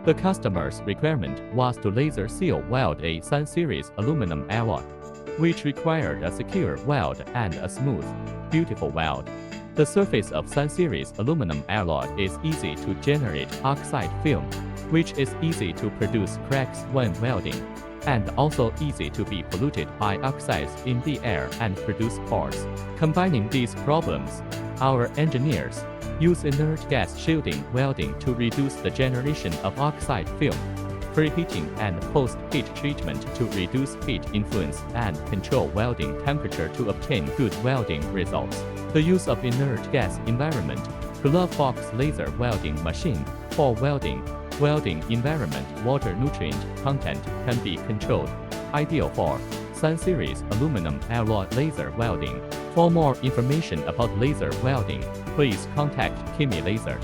The customer's requirement was to laser seal weld a Sun Series aluminum alloy, which required a secure weld and a smooth, beautiful weld. The surface of Sun Series aluminum alloy is easy to generate oxide film, which is easy to produce cracks when welding, and also easy to be polluted by oxides in the air and produce pores. Combining these problems, our engineers use inert gas shielding welding to reduce the generation of oxide film, preheating and post-heat treatment to reduce heat influence and control welding temperature to obtain good welding results. The use of inert gas environment glove box laser welding machine for welding environment water nutrient content can be controlled, ideal for Sun Series aluminum alloy laser welding. For more information about laser welding, please contact Kimi Laser.